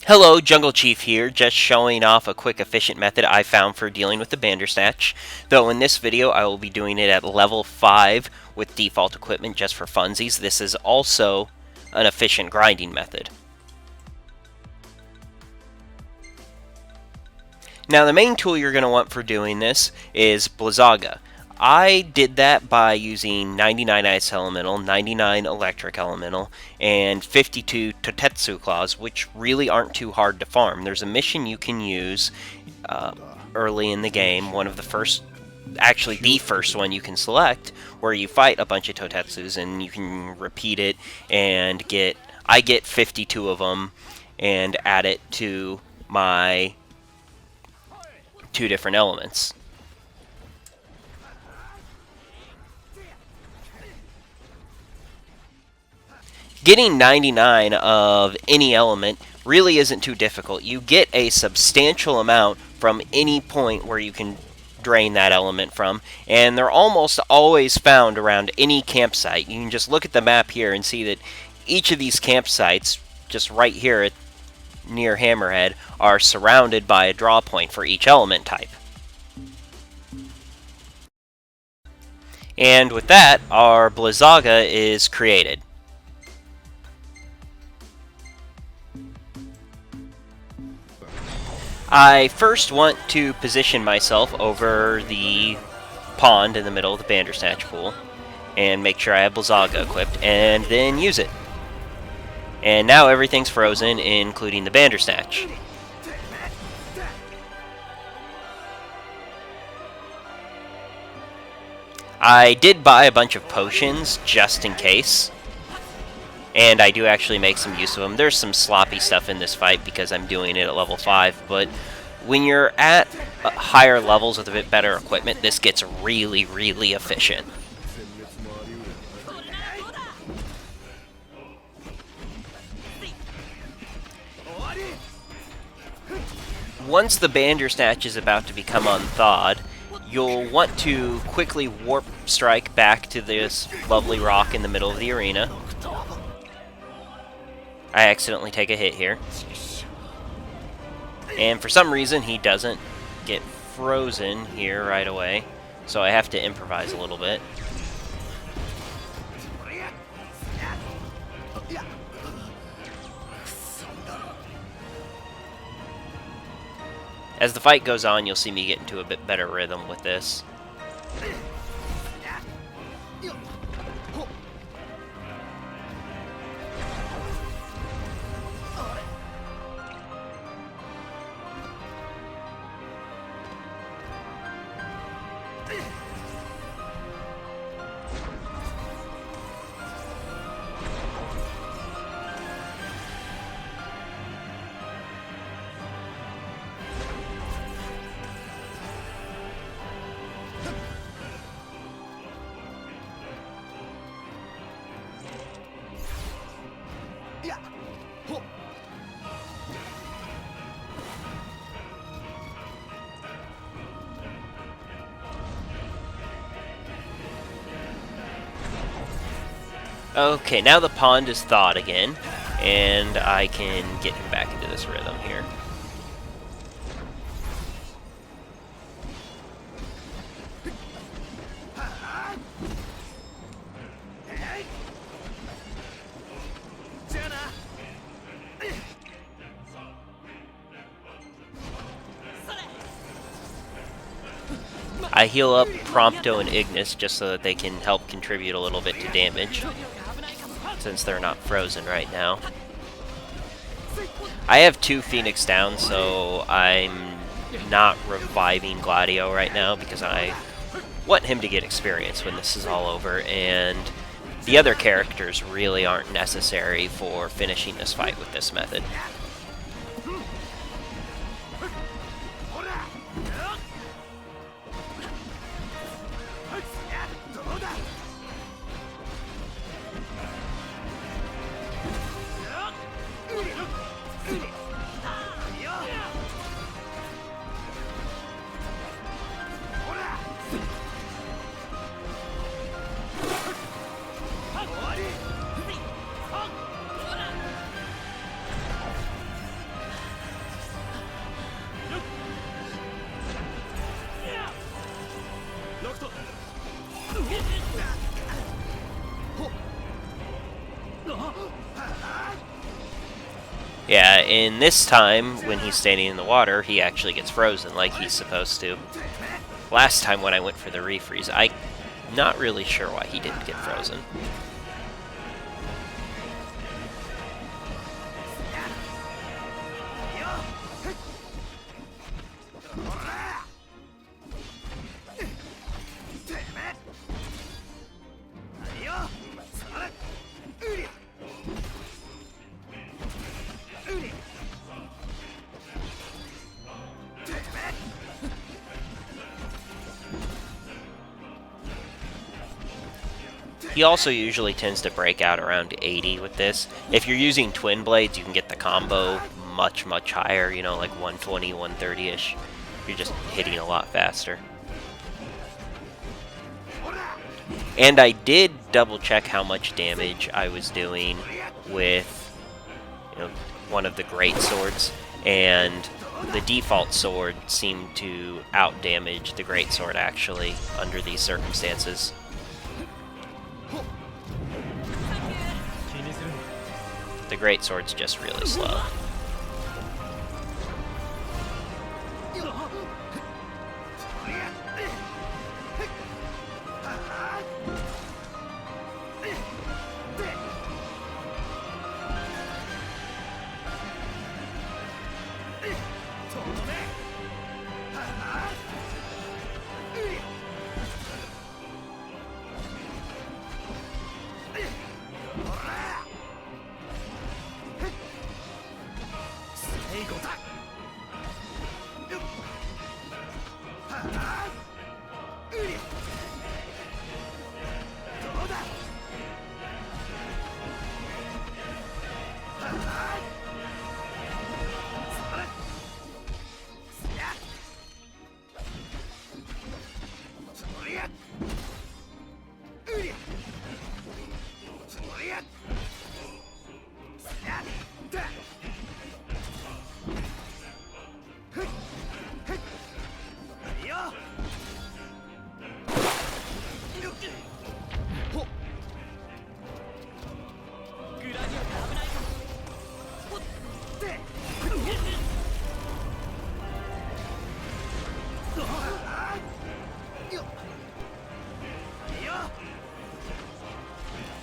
Hello, Jungle Chief here, just showing off a quick efficient method I found for dealing with the Bandersnatch. Though in this video I will be doing it at level 5 with default equipment just for funsies. This is also an efficient grinding method. Now the main tool you're going to want for doing this is Blizzaga. I did that by using 99 Ice Elemental, 99 Electric Elemental, and 52 Totetsu Claws, which really aren't too hard to farm. There's a mission you can use early in the game, one of the first, actually the first one you can select, where you fight a bunch of Totetsus, and you can repeat it and I get 52 of them, and add it to my 2 different elements. Getting 99 of any element really isn't too difficult. You get a substantial amount from any point where you can drain that element from, and they're almost always found around any campsite. You can just look at the map here and see that each of these campsites, just right here near Hammerhead, are surrounded by a draw point for each element type. And with that, our Blizzaga is created. I first want to position myself over the pond in the middle of the Bandersnatch pool and make sure I have Blizzaga equipped, and then use it. And now everything's frozen, including the Bandersnatch. I did buy a bunch of potions just in case, and I do actually make some use of them. There's some sloppy stuff in this fight because I'm doing it at level 5, but when you're at higher levels with a bit better equipment, this gets really, really efficient. Once the Bandersnatch is about to become unthawed, you'll want to quickly warp strike back to this lovely rock in the middle of the arena. I accidentally take a hit here. And for some reason, he doesn't get frozen here right away, so I have to improvise a little bit. As the fight goes on, you'll see me get into a bit better rhythm with this. Okay, now the pond is thawed again, and I can get him back into this rhythm here. I heal up Prompto and Ignis just so that they can help contribute a little bit to damage, since they're not frozen right now. I have 2 Phoenix down, so I'm not reviving Gladio right now because I want him to get experience when this is all over, and the other characters really aren't necessary for finishing this fight with this method. Yeah, in this time, when he's standing in the water, he actually gets frozen like he's supposed to. Last time when I went for the refreeze, I'm not really sure why he didn't get frozen. He also usually tends to break out around 80 with this. If you're using twin blades, you can get the combo much, much higher, you know, like 120, 130-ish. You're just hitting a lot faster. And I did double check how much damage I was doing with, you know, one of the great swords, and the default sword seemed to out-damage the great sword actually under these circumstances. The great sword's just really slow.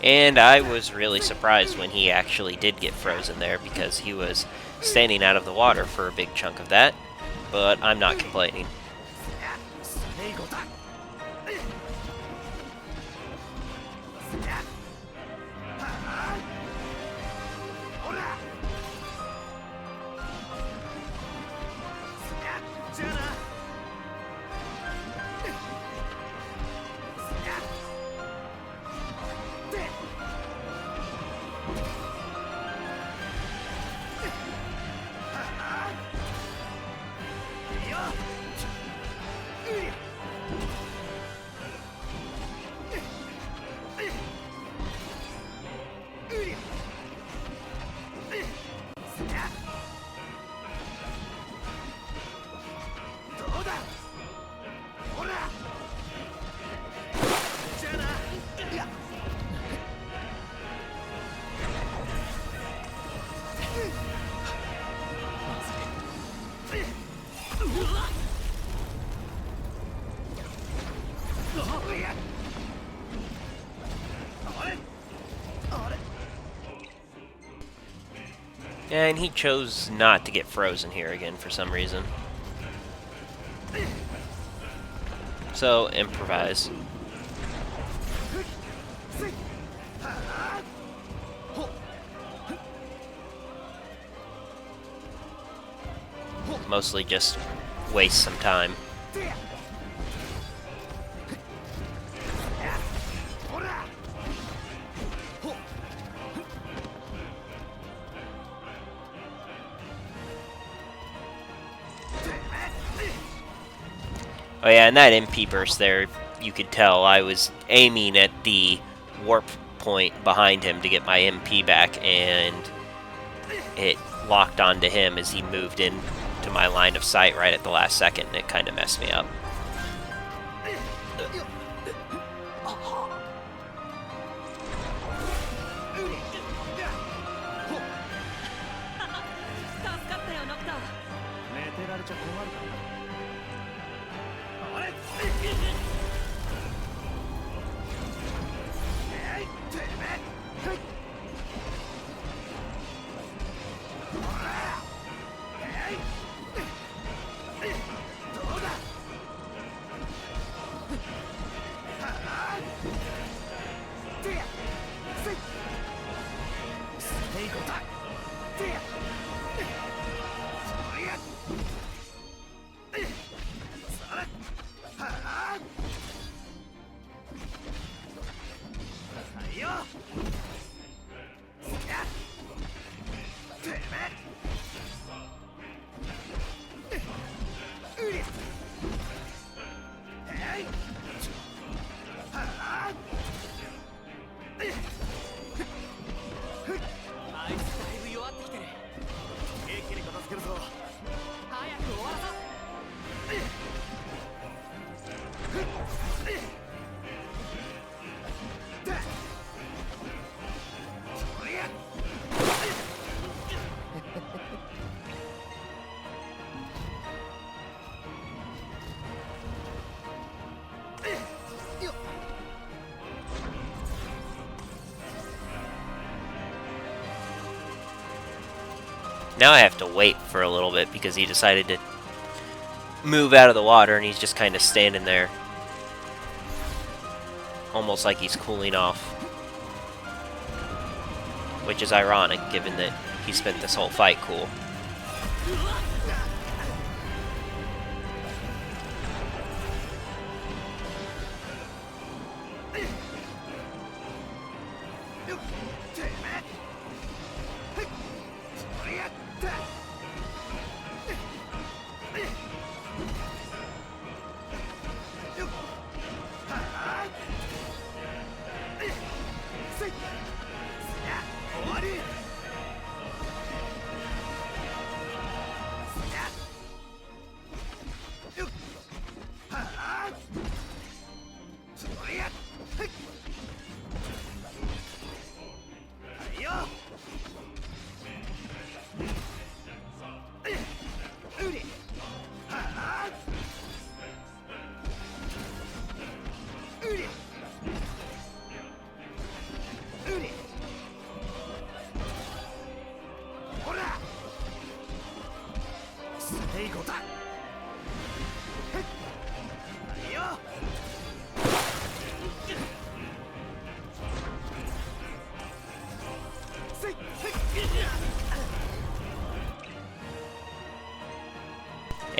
And I was really surprised when he actually did get frozen there, because he was standing out of the water for a big chunk of that, but I'm not complaining. And he chose not to get frozen here again for some reason. So, improvise. Mostly just waste some time. Oh yeah, and that MP burst there, you could tell I was aiming at the warp point behind him to get my MP back, and it locked onto him as he moved in to my line of sight right at the last second, and it kind of messed me up. Now I have to wait for a little bit because he decided to move out of the water and he's just kind of standing there. Almost like he's cooling off. Which is ironic given that he spent this whole fight cool.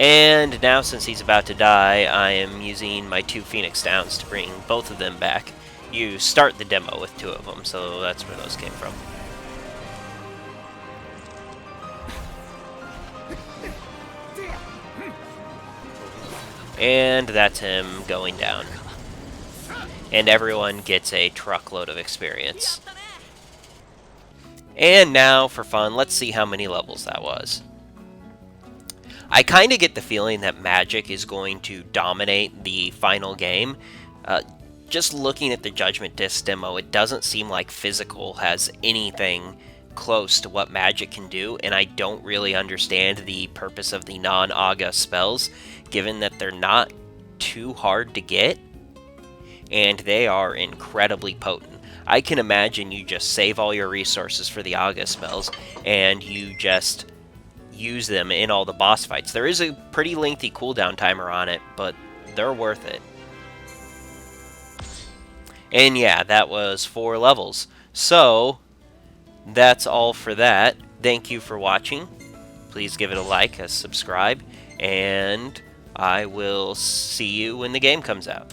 And now, since he's about to die, I am using my 2 Phoenix Downs to bring both of them back. You start the demo with 2 of them, so that's where those came from. And that's him going down. And everyone gets a truckload of experience. And now, for fun, let's see how many levels that was. I kind of get the feeling that Magic is going to dominate the final game. Just looking at the Judgment Disc demo, it doesn't seem like Physical has anything close to what Magic can do, and I don't really understand the purpose of the non-Aga spells, given that they're not too hard to get, and they are incredibly potent. I can imagine you just save all your resources for the Aga spells, and you just use them in all the boss fights. There is a pretty lengthy cooldown timer on it, but they're worth it. And yeah, that was 4 levels. So, that's all for that. Thank you for watching. Please give it a like, a subscribe, and I will see you when the game comes out.